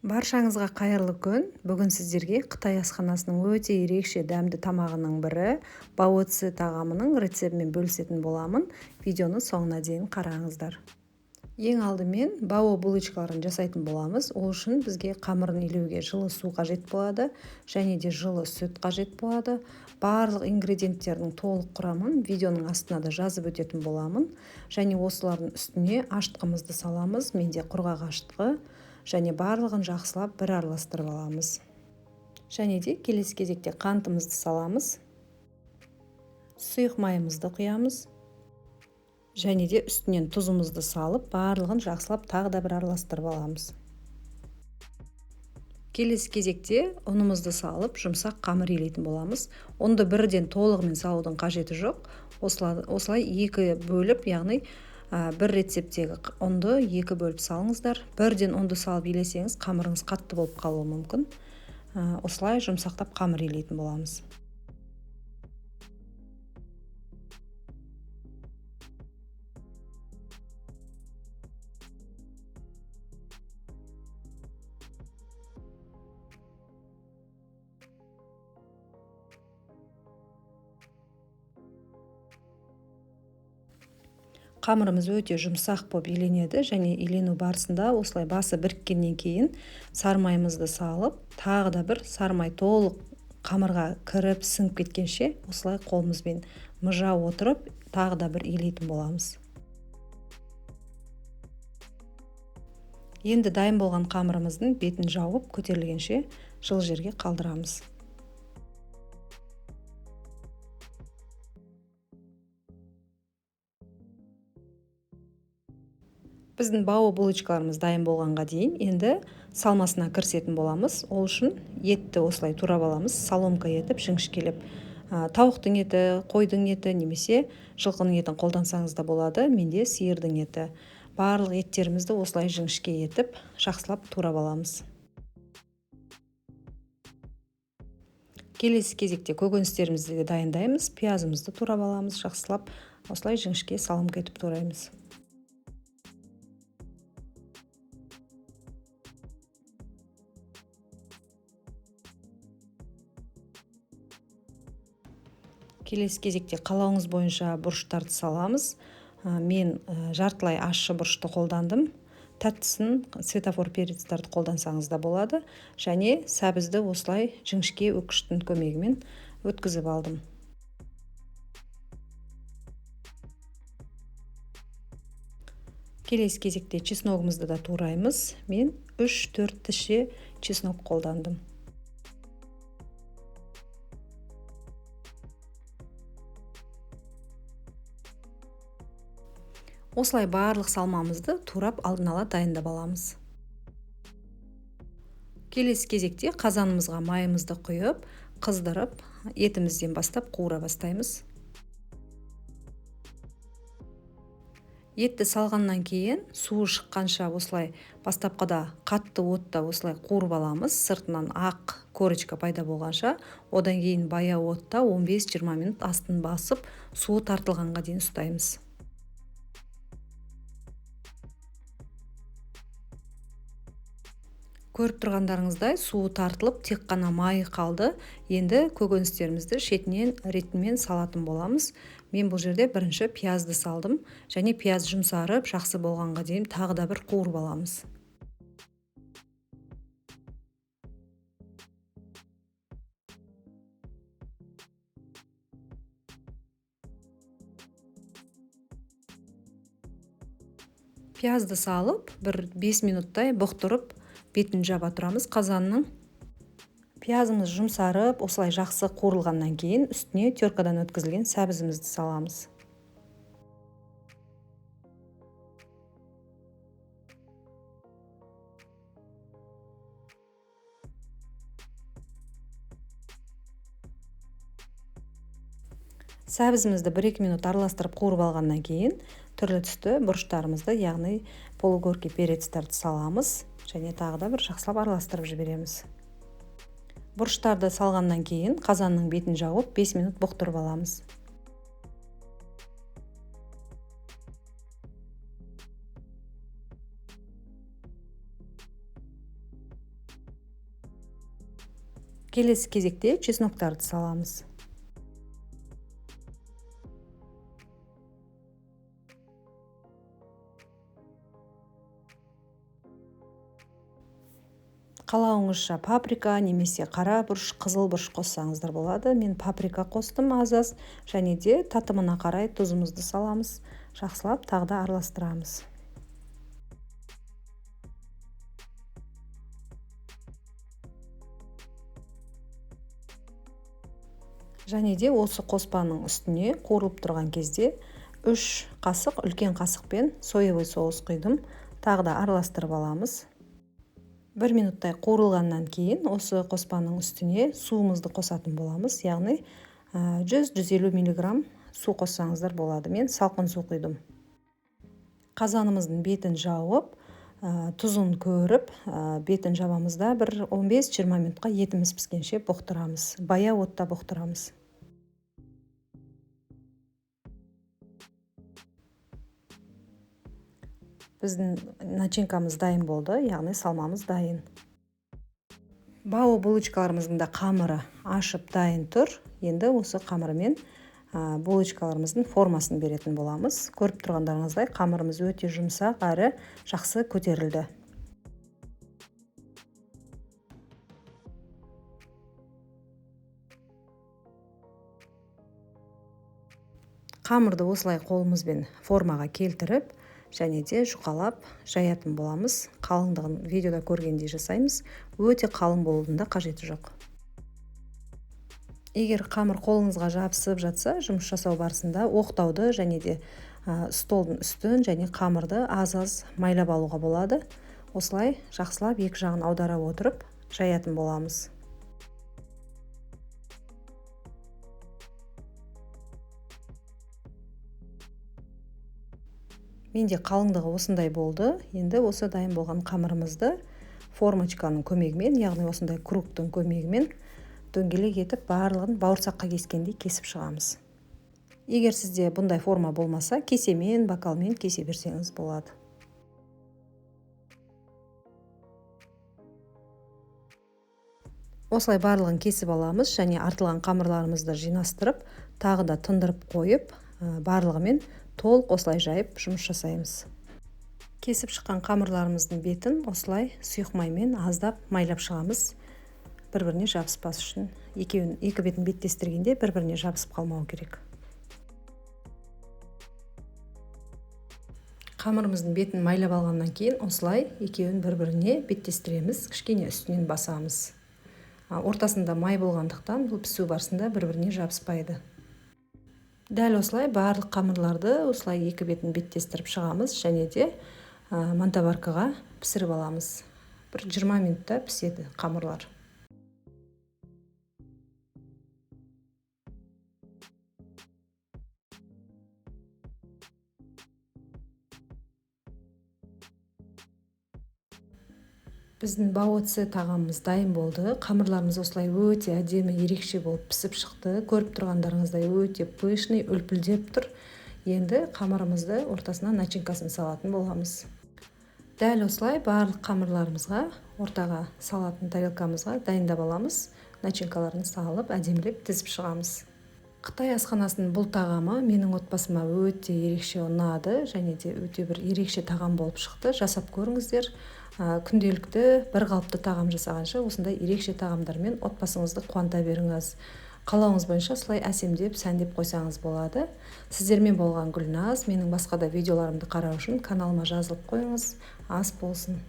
Баршаңызға қайырлы күн. Бүгін сіздерге Қытай асханасының өте ерекше дәмді тамағының бірі баоцзы тағамының рецептімен бөлісетін боламын. Видеоны соңына дейін қараңыздар. Ең алдымен бао булочкаларын жасайтын боламыз. Ол үшін бізге қамырын илеуге жылы су қажет болады, және де жылы сүт қажет болады. Барлық ингредиенттердің толық құрамын видеоның астына да жазып өтетін боламын. Және осылардың үстіне аштығымызды саламыз. Менде құрғақ аштығы. Және барлығын жақсылап бір араластырып аламыз. Және де келесі кезекте қантымызды саламыз. Сұйық майымызды құямыз. Және де үстінен тұзымызды салып, барлығын жақсылап тағы да бір араластырып аламыз. Келесі кезекте ұнымызды салып, жұмсақ қамыр илейтін боламыз. Ұнды бірден толығымен салудың қажеті жоқ. Осылай екі бөліп, яғни бір рецептегі ұнды екі бөліп салыңыздар. Бірден ұнды салып илесеңіз, қамырыңыз қатты болып қалуы мүмкін. Осылай жұмсақтап қамыр илейтін боламыз. Қамырымыз өте жұмсақ болып иленеді, және илену барысында осылай басы біріккеннен кейін сармайымызды салып, тағы да бір сармай толық қамырға кіріп сіңіп кеткенше осылай қолымызбен мыжа отырып, тағы да бір илейтін боламыз. Енді дайын болған қамырымыздың бетін жауып көтерілгенше жылы жерге қалдырамыз. Біздің бао булочкаларымыз дайын болғанға дейін енді салмасына кірісетін боламыз. Ол үшін етті осылай турап аламыз, соломка етіп жіңішкелеп. Тауықтың еті, қойдың еті немесе жылқының етін қолдансаңыз да болады. Менде сиырдың еті. Барлық еттерімізді осылай жіңішке етіп, жақсылап турап аламыз. Келесі кезекте көкөністерімізді де дайындаймыз. Пиязымызды турап аламыз, жақсылап осылай жіңішке соломка етіп тураймыз. Келесі кезекте қалауыңыз бойынша бұрыштарды саламыз. Мен жартылай ащы бұрышты қолдандым. Тәттісін светофор перецтарды қолдансаңыз да болады. Және сәбізді осылай жіңішке өткіштің көмегімен өткізіп алдым. Келесі кезекте чесногымызды да тураймыз. Мен 3-4 тіше чеснок қолдандым. Осылай барлық салмамызды турап алдын ала дайындап аламыз. Келесі кезекте қазанымызға майымызды құйып, қыздырып, етімізден бастап қуыра бастаймыз. Етті салғаннан кейін суы шыққанша осылай бастапқыда қатты отта осылай қуырып аламыз. Сыртынан ақ корочка пайда болғанша, одан кейін баяу отта 15-20 минут астын басып, суы тартылғанға дейін ұстаймыз. Көріп тұрғандарыңыздай суы тартылып, тек қана майы қалды. Енді көкөністерімізді шетінен ретімен салатын боламыз. Мен бұл жерде бірінші пиязды салдым, және пияз жұмсарып, жақсы болғанға дейін тағы да бір қуырып аламыз. Пиязды салып, бір 5 минуттай бұқтырып, бетін жаба тұрамыз қазанның. Пиязымыз жұмсарып, осылай жақсы қуырылғаннан кейін үстіне теркадан өткізілген сәбізімізді саламыз. Сәбізімізді 1-2 минут араластырып қуырып алғаннан кейін түрлі түсті бұрыштарымызды, яғни полугорки перецтерді саламыз, және тағы да бір жақсылап араластырып жібереміз. Бұрыштарды салғаннан кейін қазанның бетін жауып 5 минут бұқтырып аламыз. Келесі кезекте чесноктарды саламыз. Қалауыңызша паприка немесе қара бұрыш, қызыл бұрыш қоссаңыздар болады. Мен паприка қостым аз-аз, және де татымына қарай тұзымызды саламыз. Жақсылап тағы да араластырамыз. Және де осы қоспаның үстіне қуырылып тұрған кезде 3 қасық үлкен қасықпен соевый соус құйдым. Тағы да араластырып аламыз. 1 минуттай қуырылғаннан кейін осы қоспаның үстіне суымызды қосатын боламыз. Яғни 100-150 мг су қоссаңыздар болады. Мен салқын су құйдым. Қазанымыздың бетін жауып, тұзын көріп, бетін жабамызда бір 15-20 минутқа етіміз піскенше бұқтырамыз. Баяу отта бұқтырамыз. Біздің начинкамыз дайын болды, яғни салмамыз дайын. Бау булочкаларымыздың да қамыры ашып дайын тұр. Енді осы қамырымен булочкаларымыздың формасын беретін боламыз. Көріп тұрғандарыңыздай қамырымыз өте жұмсақ әрі жақсы көтерілді. Қамырды осылай қолымызбен формаға келтіріп, және де жұқалап жаятын боламыз. Қалыңдығын видеода көргендей жасаймыз. Өте қалың болудың да қажеті жоқ. Егер қамыр қолыңызға жабысып жатса, жұмыс жасау барысында оқтауды және де столдың үстін және қамырды аз-аз майлап алуға болады. Осылай жақсылап екі жағын аудара отырып жаятын боламыз. Менде қалыңдығы осындай болды. Енді осы дайын болған қамырымызды формочканың көмегімен, яғни осындай кругтың көмегімен дөңгелек етіп барлығын бауырсаққа кескендей кесіп шығамыз. Егер сізде бұндай форма болмаса, кесемен, бокалмен кесе берсеңіз болады. Осылай барлығын кесіп аламыз және артылған қамырларымызды жинастырып, тағы да тындырып қойып, барлығымен толық осылай жайып жұмыс жасаймыз. Кесіп шыққан қамырларымыздың бетін осылай сұйық маймен аздап майлап шығамыз. Бір-біріне жабыспас үшін. Екі бетін беттестіргенде бір-біріне жабысып қалмау керек. Қамырымыздың бетін майлап алғаннан кейін осылай екеуін бір-біріне беттестіреміз, кішкене үстінен басамыз. Ортасында май болғандықтан бұл пісу барысында бір-біріне жабыспайды. Дәл осылай барлық қамырларды осылай екі бетін беттестіріп шығамыз және де мантаваркаға пісіріп аламыз. Бір 20 минутта піседі қамырлар. Біздің бауоци тағамымыз дайын болды. Қамырларымыз осылай өте әдемі, ерекше болып пісіп шықты. Көріп тұрғандарыңыздай өте пышный, үлпілдеп тұр. Енді қамырымызды ортасына начинкасын салатын боламыз. Дәл осылай барлық қамырларымызға, ортаға салатын тарелкамызға дайындап аламыз. Начинкаларын салып, әдемілеп тізіп шығамыз. Қытай асханасының бұл тағамы менің отбасыма өте ерекше ұнады және де өте бір ерекше тағам болып шықты. Жасап көріңіздер. Күнделікті бір қалыпты тағам жасағанша осындай ерекше тағамдармен отбасыңызды қуанта беріңіз. Қалауыңыз бойынша осылай әсемдеп, сәндеп қойсаңыз болады. Сіздермен болған Гүлназ. Менің басқа да видеоларымды қарау үшін каналыма жазылып қойыңыз. Ас болсын.